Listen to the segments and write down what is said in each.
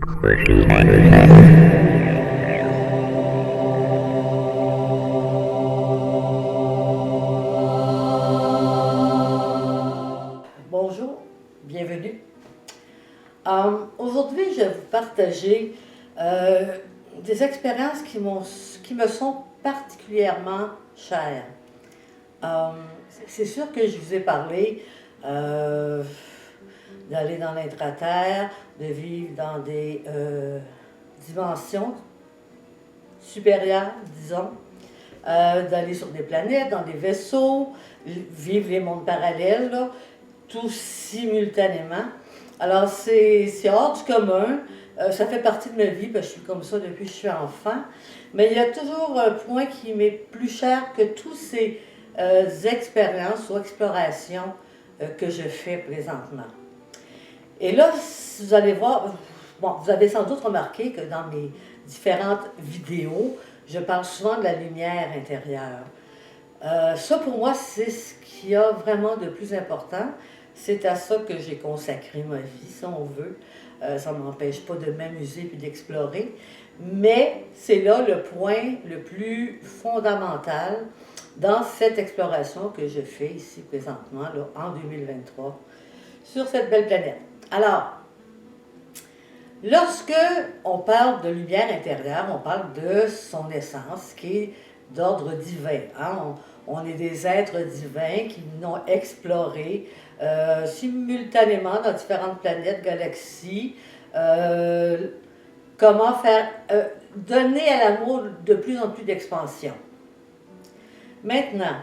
Bonjour, bienvenue. Aujourd'hui, je vais vous partager des expériences qui me sont particulièrement chères. C'est sûr que je vous ai parlé d'aller dans l'intraterre, de vivre dans des dimensions supérieures, disons, d'aller sur des planètes, dans des vaisseaux, vivre les mondes parallèles, là, tout simultanément. Alors, c'est hors du commun. Ça fait partie de ma vie, parce que je suis comme ça depuis que je suis enfant. Mais il y a toujours un point qui m'est plus cher que toutes ces expériences ou explorations que je fais présentement. Et là, vous allez voir, bon, vous avez sans doute remarqué que dans mes différentes vidéos, je parle souvent de la lumière intérieure. Ça, pour moi, c'est ce qu'il y a vraiment de plus important. C'est à ça que j'ai consacré ma vie, si on veut. Ça ne m'empêche pas de m'amuser et d'explorer. Mais c'est là le point le plus fondamental dans cette exploration que je fais ici présentement, là, en 2023, sur cette belle planète. Alors, lorsque on parle de lumière intérieure, on parle de son essence qui est d'ordre divin. Hein? On est des êtres divins qui n'ont exploré simultanément dans différentes planètes, galaxies, comment faire donner à l'amour de plus en plus d'expansion. Maintenant,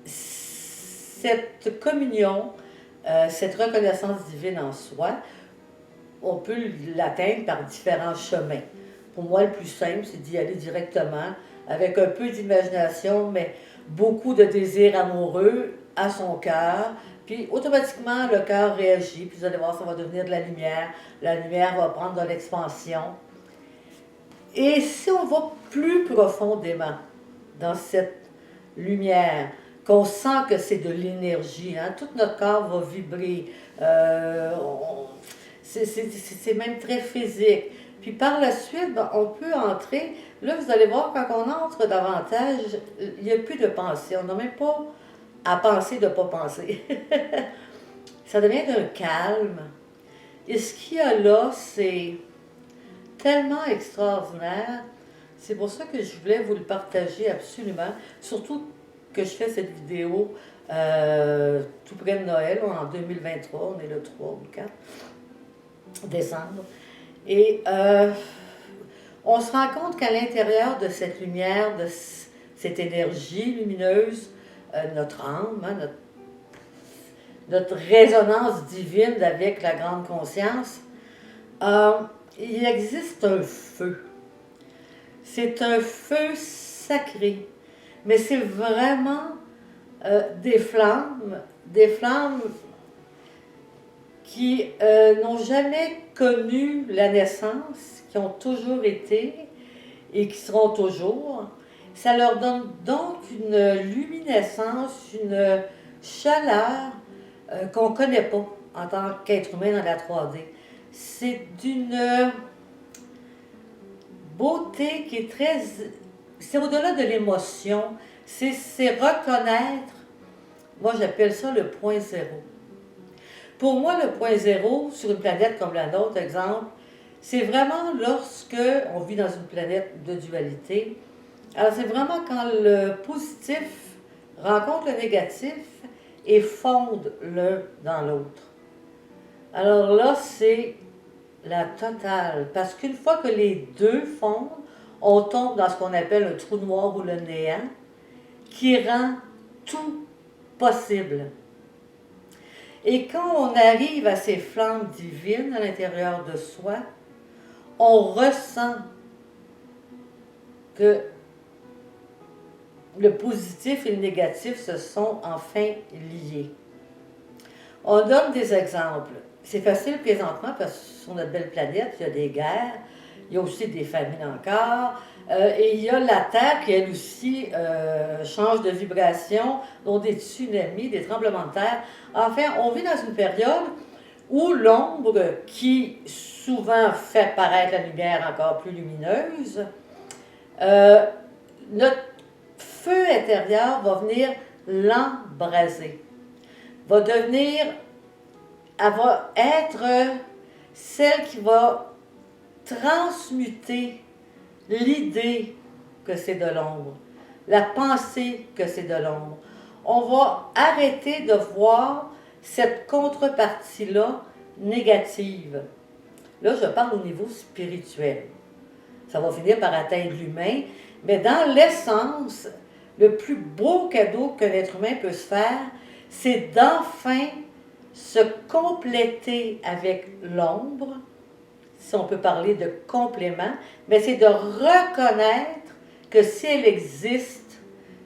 cette communion, cette reconnaissance divine en soi, on peut l'atteindre par différents chemins. Pour moi, le plus simple, c'est d'y aller directement, avec un peu d'imagination, mais beaucoup de désir amoureux à son cœur. Puis automatiquement, le cœur réagit, puis vous allez voir, ça va devenir de la lumière. La lumière va prendre de l'expansion. Et si on va plus profondément dans cette lumière, qu'on sent que c'est de l'énergie, hein? Tout notre corps va vibrer, c'est même très physique. Puis par la suite, ben, on peut entrer, là vous allez voir, quand on entre davantage, il n'y a plus de pensée, on n'a même pas à penser de ne pas penser. Ça devient d'un calme. Et ce qu'il y a là, c'est tellement extraordinaire. C'est pour ça que je voulais vous le partager absolument, surtout que je fais cette vidéo tout près de Noël, en 2023, on est le 3 ou le 4 décembre. Et on se rend compte qu'à l'intérieur de cette lumière, de cette énergie lumineuse, notre âme, hein, notre résonance divine avec la grande conscience, il existe un feu. C'est un feu sacré. Mais c'est vraiment des flammes qui n'ont jamais connu la naissance, qui ont toujours été et qui seront toujours. Ça leur donne donc une luminescence, une chaleur qu'on ne connaît pas en tant qu'être humain dans la 3D. C'est d'une beauté qui est très... C'est au-delà de l'émotion, c'est reconnaître, moi j'appelle ça le point zéro. Pour moi, le point zéro, sur une planète comme la nôtre, exemple, c'est vraiment lorsque on vit dans une planète de dualité. Alors c'est vraiment quand le positif rencontre le négatif et fonde l'un dans l'autre. Alors là, c'est la totale, parce qu'une fois que les deux fondent, on tombe dans ce qu'on appelle un trou noir ou le néant, qui rend tout possible. Et quand on arrive à ces flammes divines à l'intérieur de soi, on ressent que le positif et le négatif se sont enfin liés. On donne des exemples. C'est facile présentement parce que sur notre belle planète, il y a des guerres, il y a aussi des famines encore, et il y a la Terre qui, elle aussi, change de vibration, dont des tsunamis, des tremblements de terre. Enfin, on vit dans une période ou l'ombre qui souvent fait paraître la lumière encore plus lumineuse, notre feu intérieur va venir l'embraser, va devenir, elle va être celle qui va transmuter l'idée que c'est de l'ombre, la pensée que c'est de l'ombre. On va arrêter de voir cette contrepartie-là négative. Là, je parle au niveau spirituel. Ça va finir par atteindre l'humain, mais dans l'essence, le plus beau cadeau qu'un être humain peut se faire, c'est d'enfin se compléter avec l'ombre, si on peut parler de complément, mais c'est de reconnaître que si elle existe,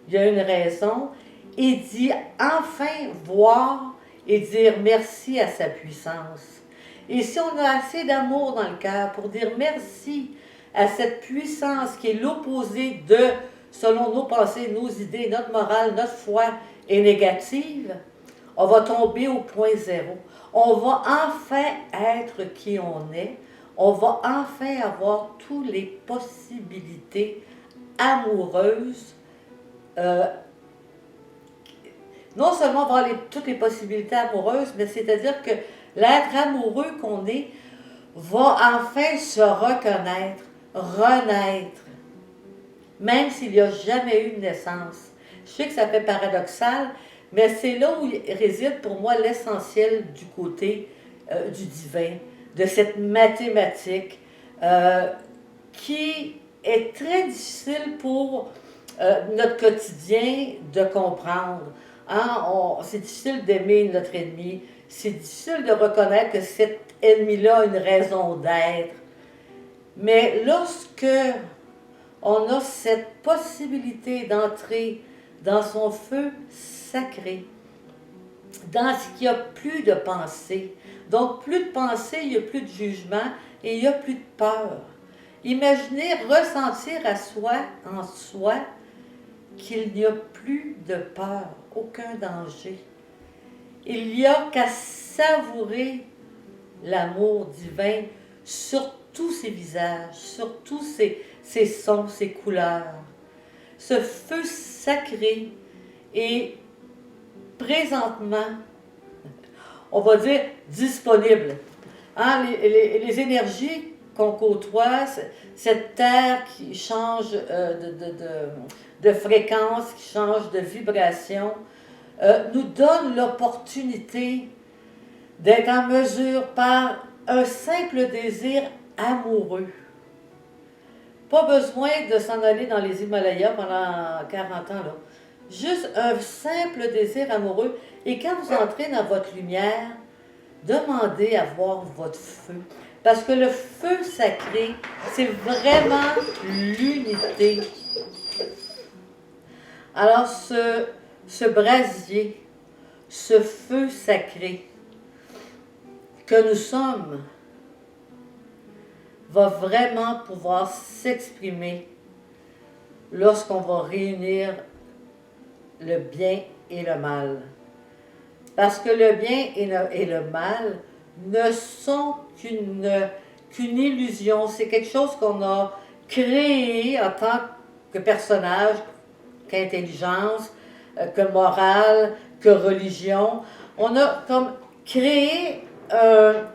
il y a une raison, et d'y enfin voir et dire merci à sa puissance. Et si on a assez d'amour dans le cœur pour dire merci à cette puissance qui est l'opposé de, selon nos pensées, nos idées, notre morale, notre foi est négative, on va tomber au point zéro. On va enfin être qui on est. On va enfin avoir toutes les possibilités amoureuses. Non seulement avoir toutes les possibilités amoureuses, mais c'est-à-dire que l'être amoureux qu'on est va enfin se reconnaître, renaître, même s'il n'y a jamais eu de naissance. Je sais que ça fait paradoxal, mais c'est là où réside pour moi l'essentiel du côté du divin, de cette mathématique qui est très difficile pour notre quotidien de comprendre. Hein? C'est difficile d'aimer notre ennemi, c'est difficile de reconnaître que cet ennemi-là a une raison d'être. Mais lorsque on a cette possibilité d'entrer dans son feu sacré, dans ce qu'il n'y a plus de pensée. Donc, plus de pensée, il n'y a plus de jugement et il n'y a plus de peur. Imaginez ressentir en soi, qu'il n'y a plus de peur, aucun danger. Il n'y a qu'à savourer l'amour divin sur tous ses visages, sur tous ses sons, ses couleurs. Ce feu sacré est présentement, on va dire, disponible. Hein, les énergies qu'on côtoie, cette terre qui change de fréquence, qui change de vibration, nous donne l'opportunité d'être en mesure par un simple désir amoureux. Pas besoin de s'en aller dans les Himalayas pendant 40 ans, là. Juste un simple désir amoureux. Et quand vous entrez dans votre lumière, demandez à voir votre feu. Parce que le feu sacré, c'est vraiment l'unité. Alors, ce brasier, ce feu sacré que nous sommes, va vraiment pouvoir s'exprimer lorsqu'on va réunir le bien et le mal. Parce que le bien et le mal ne sont qu'une illusion. C'est quelque chose qu'on a créé en tant que personnage, qu'intelligence, que morale, que religion. On a comme créé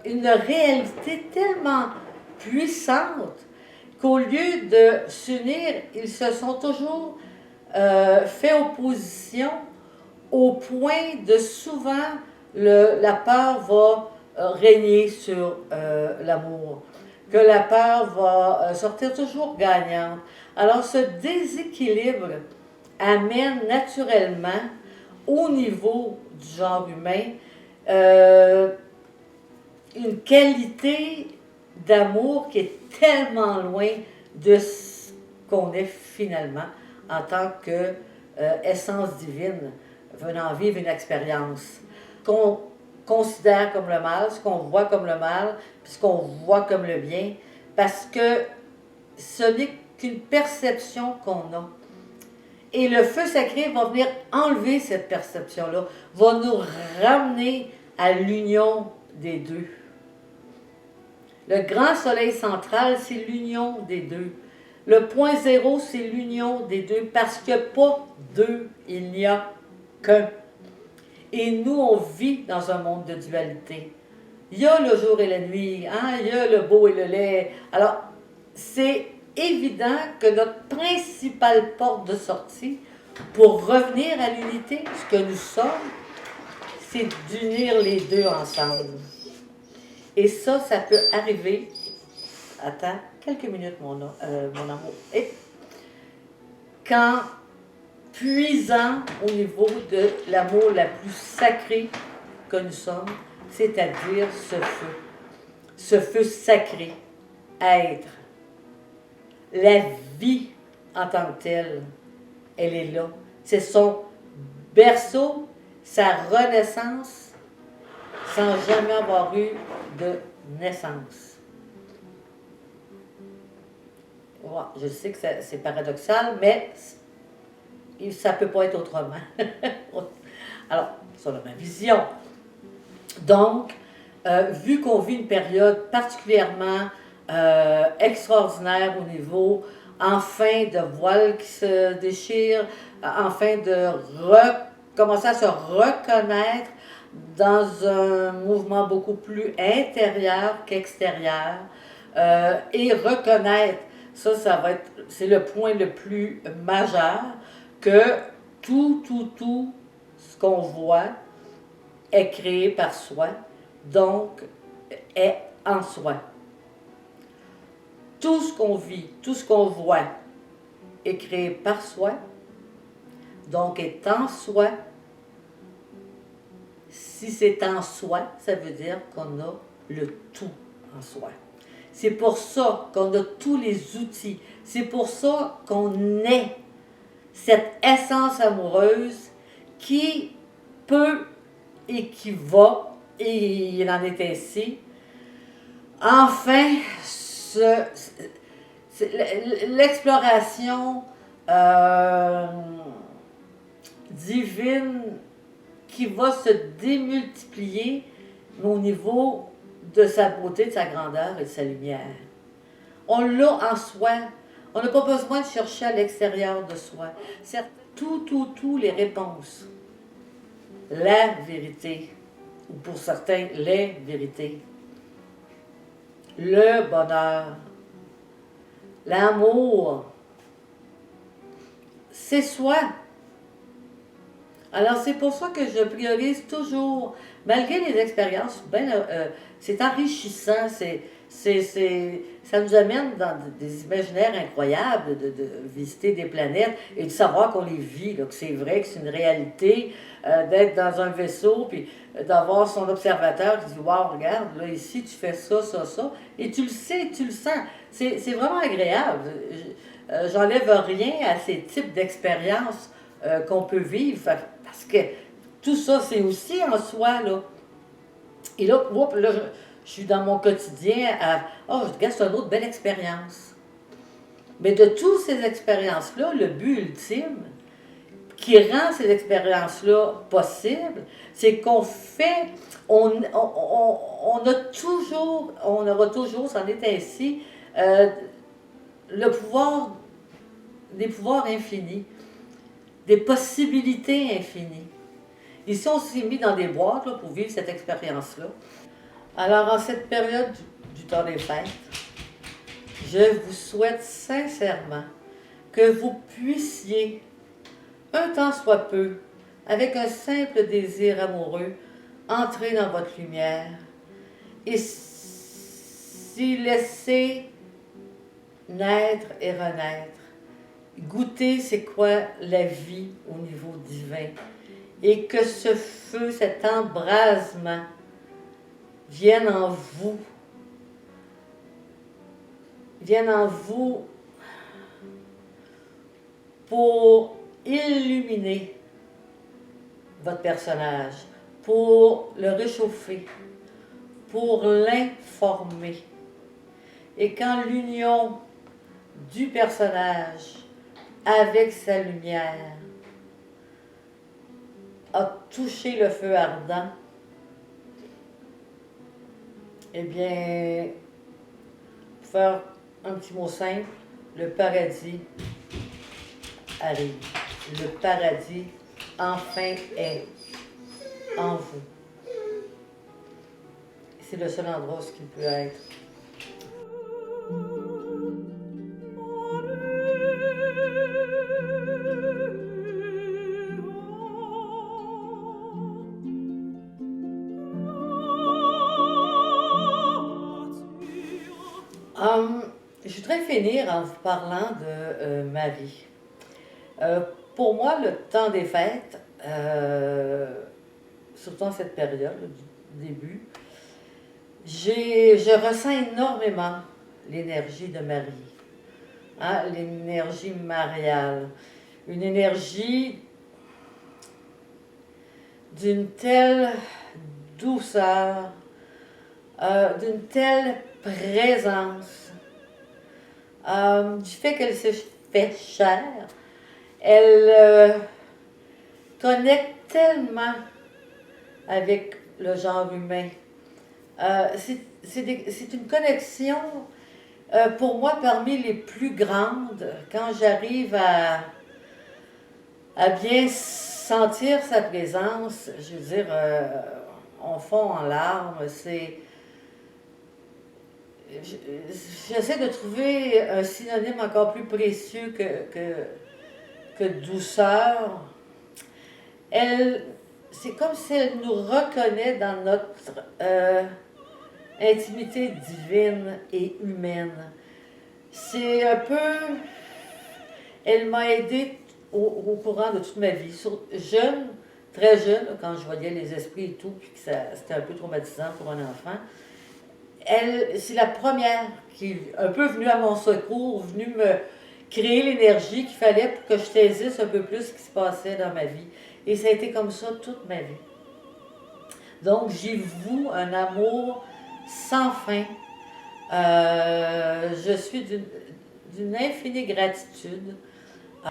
une réalité tellement puissante qu'au lieu de s'unir, ils se sont toujours fait opposition au point de souvent la peur va régner sur l'amour, que la peur va sortir toujours gagnante. Alors ce déséquilibre amène naturellement au niveau du genre humain une qualité d'amour qui est tellement loin de ce qu'on est finalement en tant que essence divine, venant vivre une expérience qu'on considère comme le mal, ce qu'on voit comme le mal, puis ce qu'on voit comme le bien, parce que ce n'est qu'une perception qu'on a. Et le feu sacré va venir enlever cette perception-là, va nous ramener à l'union des deux. Le grand soleil central, c'est l'union des deux. Le point zéro, c'est l'union des deux, parce qu'il n'y a pas deux, il n'y a qu'un. Et nous, on vit dans un monde de dualité. Il y a le jour et la nuit, hein? Il y a le beau et le laid. Alors, c'est évident que notre principale porte de sortie pour revenir à l'unité, ce que nous sommes, c'est d'unir les deux ensemble. Et ça peut arriver. Attends, quelques minutes, mon amour. Et quand puisant au niveau de l'amour la plus sacré que nous sommes, c'est-à-dire ce feu sacré, être, la vie en tant que telle, elle est là. C'est son berceau, sa renaissance, sans jamais avoir eu de naissance. Ouais, je sais que c'est paradoxal, mais ça ne peut pas être autrement. Alors, ça, c'est ma vision. Donc, vu qu'on vit une période particulièrement extraordinaire au niveau, enfin, de voiles qui se déchirent, enfin, de commencer à se reconnaître dans un mouvement beaucoup plus intérieur qu'extérieur, et reconnaître, ça va être, c'est le point le plus majeur, que tout ce qu'on voit est créé par soi, donc est en soi. Tout ce qu'on vit, tout ce qu'on voit est créé par soi, donc est en soi. Si c'est en soi, ça veut dire qu'on a le tout en soi. C'est pour ça qu'on a tous les outils. C'est pour ça qu'on est cette essence amoureuse qui peut et qui va, et il en est ainsi, enfin, l'exploration divine qui va se démultiplier au niveau de sa beauté, de sa grandeur et de sa lumière. On l'a en soi. On n'a pas besoin de chercher à l'extérieur de soi. C'est tout les réponses. La vérité, ou pour certains, les vérités. Le bonheur, l'amour, c'est soi. Alors, c'est pour ça que je priorise toujours, malgré les expériences, c'est enrichissant, ça nous amène dans des imaginaires incroyables de visiter des planètes et de savoir qu'on les vit, là, que c'est vrai, que c'est une réalité, d'être dans un vaisseau, puis d'avoir son observateur qui dit « Wow, regarde, là, ici, tu fais ça, et tu le sais, tu le sens. » C'est vraiment agréable. J'enlève rien à ces types d'expériences qu'on peut vivre, parce que tout ça, c'est aussi en soi, là. Et là, je suis dans mon quotidien à « Oh, regarde, c'est une autre belle expérience. » Mais de toutes ces expériences-là, le but ultime qui rend ces expériences-là possibles, c'est qu'on fait, on aura toujours, c'en est ainsi, le pouvoir, des pouvoirs infinis, des possibilités infinies. Ici, on s'est mis dans des boîtes là, pour vivre cette expérience-là. Alors, en cette période du temps des fêtes, je vous souhaite sincèrement que vous puissiez, un temps soit peu, avec un simple désir amoureux, entrer dans votre lumière et s'y laisser naître et renaître. Goûter c'est quoi la vie au niveau divin. Et que ce feu, cet embrasement vienne en vous pour illuminer votre personnage, pour le réchauffer, pour l'informer. Et quand l'union du personnage avec sa lumière a touché le feu ardent, Eh bien, pour faire un petit mot simple, le paradis arrive. Le paradis enfin est en vous. C'est le seul endroit où ce qu'il peut être. Je voudrais finir en vous parlant de ma vie. Pour moi, le temps des fêtes, surtout en cette période du début, je ressens énormément l'énergie de Marie, hein, l'énergie mariale, une énergie d'une telle douceur, d'une telle présence, du fait qu'elle se fait chair, elle connecte tellement avec le genre humain. C'est une connexion, pour moi, parmi les plus grandes, quand j'arrive à bien sentir sa présence, je veux dire, on fond en larmes, j'essaie de trouver un synonyme encore plus précieux que douceur. C'est comme si elle nous reconnaît dans notre intimité divine et humaine. C'est un peu... Elle m'a aidée au courant de toute ma vie. Jeune, très jeune, quand je voyais les esprits et tout, puis que c'était un peu traumatisant pour un enfant. C'est la première qui est un peu venue à mon secours, venue me créer l'énergie qu'il fallait pour que je saisisse un peu plus ce qui se passait dans ma vie. Et ça a été comme ça toute ma vie. Donc, j'y voue un amour sans fin. Je suis d'une infinie gratitude.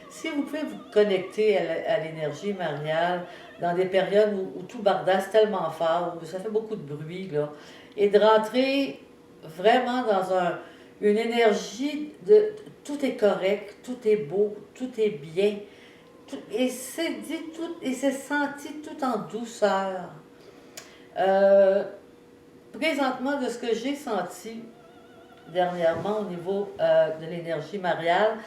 Si vous pouvez vous connecter à l'énergie mariale dans des périodes où tout bardasse tellement fort, où ça fait beaucoup de bruit, là, et de rentrer vraiment dans une énergie de tout est correct, tout est beau, tout est bien, et c'est dit tout, et c'est senti tout en douceur. Présentement, de ce que j'ai senti dernièrement au niveau de l'énergie mariale,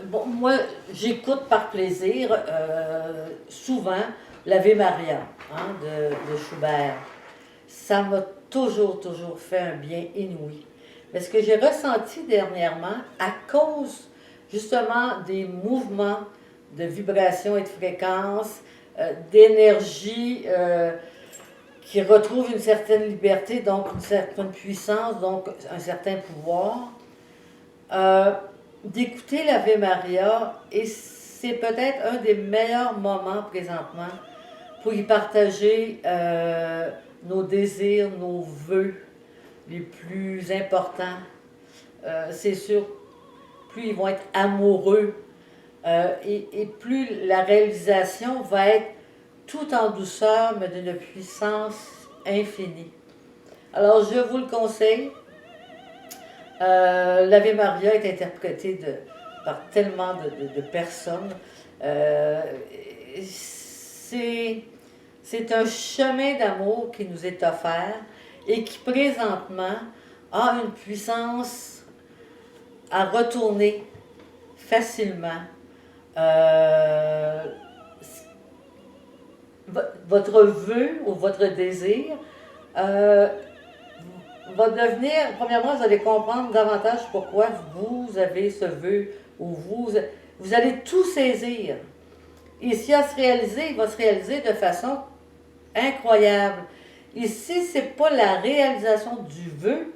bon, moi, j'écoute par plaisir souvent l'Ave Maria, hein, de Schubert. Ça m'a toujours fait un bien inouï. Mais ce que j'ai ressenti dernièrement, à cause justement des mouvements de vibration et de fréquence, d'énergie qui retrouve une certaine liberté, donc une certaine puissance, donc un certain pouvoir, d'écouter l'Ave Maria, et c'est peut-être un des meilleurs moments présentement pour y partager nos désirs, nos vœux les plus importants. C'est sûr, plus ils vont être amoureux et plus la réalisation va être tout en douceur, mais d'une puissance infinie. Alors, je vous le conseille. L'Ave Maria est interprétée par tellement de personnes. C'est un chemin d'amour qui nous est offert et qui présentement a une puissance à retourner facilement. Votre vœu ou votre désir va devenir, premièrement, vous allez comprendre davantage pourquoi vous avez ce vœu, ou vous allez tout saisir. Et s'il va se réaliser, il va se réaliser de façon incroyable. Et si ce n'est pas la réalisation du vœu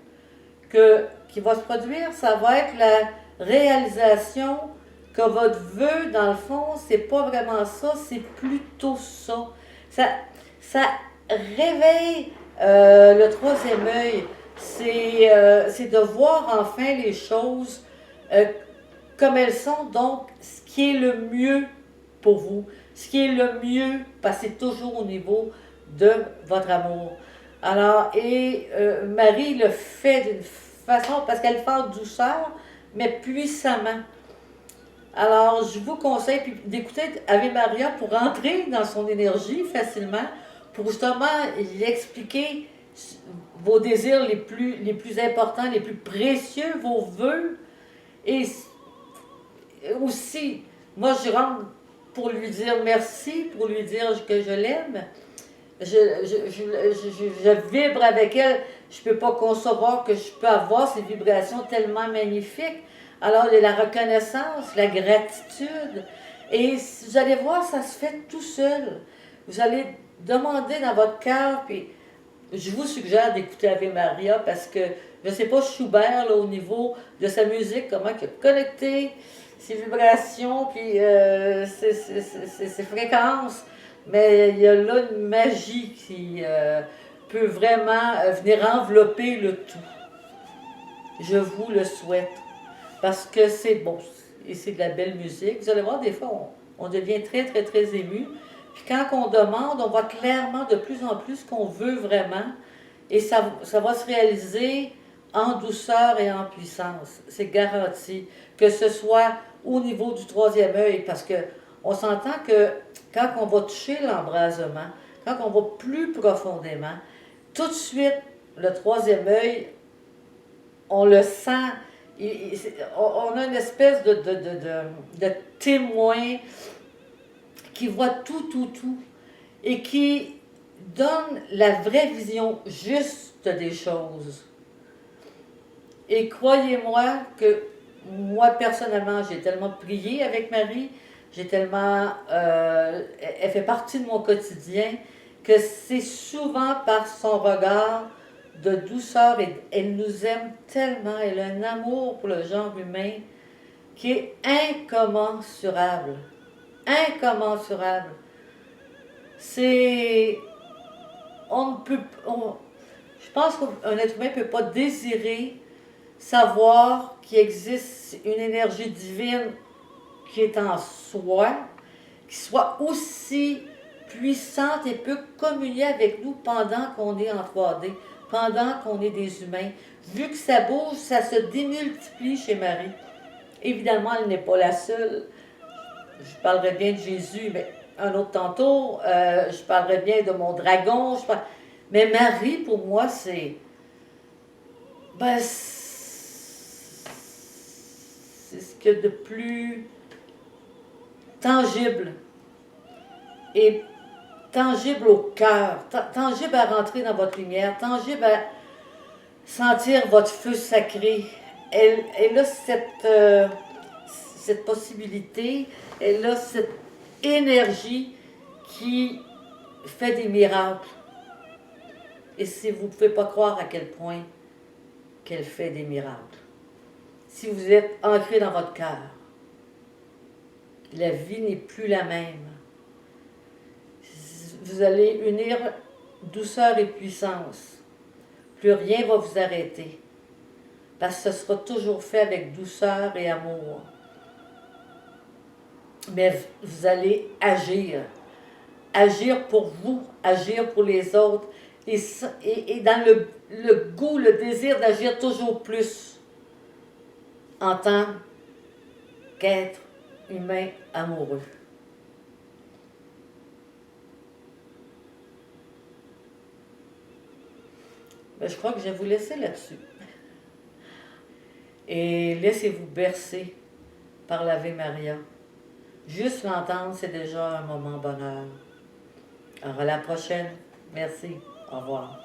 qui va se produire, ça va être la réalisation que votre vœu, dans le fond, c'est pas vraiment ça, c'est plutôt ça. Ça réveille le troisième œil. C'est de voir enfin les choses comme elles sont, donc ce qui est le mieux pour vous, ce qui est le mieux, parce que c'est toujours au niveau de votre amour. Alors, et Marie le fait d'une façon, parce qu'elle fait en douceur, mais puissamment. Alors, je vous conseille d'écouter Ave Maria pour rentrer dans son énergie facilement, pour justement y expliquer vos désirs les plus importants, les plus précieux, vos vœux. Et aussi, moi, je rentre pour lui dire merci, pour lui dire que je l'aime. Je vibre avec elle. Je ne peux pas concevoir que je peux avoir ces vibrations tellement magnifiques. Alors, il y a la reconnaissance, la gratitude. Et vous allez voir, ça se fait tout seul. Vous allez demander dans votre cœur, puis je vous suggère d'écouter Ave Maria parce que, je ne sais pas, Schubert, là, au niveau de sa musique, comment il a connecté ses vibrations, puis ses fréquences. Mais il y a là une magie qui peut vraiment venir envelopper le tout. Je vous le souhaite. Parce que c'est bon, et c'est de la belle musique. Vous allez voir, des fois, on devient très, très, très ému. Puis quand on demande, on voit clairement de plus en plus ce qu'on veut vraiment. Et ça va se réaliser en douceur et en puissance. C'est garanti. Que ce soit au niveau du troisième œil, parce que on s'entend que quand on va toucher l'embrasement, quand on va plus profondément, tout de suite, le troisième œil, on le sent. On a une espèce de témoin qui voit tout, tout, tout, et qui donne la vraie vision juste des choses. Et croyez-moi que moi, personnellement, j'ai tellement prié avec Marie, j'ai tellement... elle fait partie de mon quotidien, que c'est souvent par son regard de douceur, et elle nous aime tellement, elle a un amour pour le genre humain qui est incommensurable. Incommensurable. C'est... On ne peut... je pense qu'un être humain ne peut pas désirer savoir qu'il existe une énergie divine qui est en soi, qui soit aussi puissante et peut communier avec nous pendant qu'on est en 3D, pendant qu'on est des humains. Vu que ça bouge, ça se démultiplie chez Marie. Évidemment, elle n'est pas la seule. Je parlerai bien de Jésus, mais un autre tantôt. Je parlerai bien de mon dragon. Mais Marie, pour moi, c'est... Ben, c'est ce qu'il y a de plus tangible. Et tangible au cœur, tangible à rentrer dans votre lumière, tangible à sentir votre feu sacré. Elle a cette possibilité, elle a cette énergie qui fait des miracles. Et si vous ne pouvez pas croire à quel point qu'elle fait des miracles. Si vous êtes ancré dans votre cœur, la vie n'est plus la même. Vous allez unir douceur et puissance. Plus rien va vous arrêter. Parce que ce sera toujours fait avec douceur et amour. Mais vous allez agir. Agir pour vous, agir pour les autres. Et dans le goût, le désir d'agir toujours plus en tant qu'être humain amoureux. Ben, je crois que je vais vous laisser là-dessus. Et laissez-vous bercer par l'Ave Maria. Juste l'entendre, c'est déjà un moment bonheur. Alors à la prochaine. Merci. Au revoir.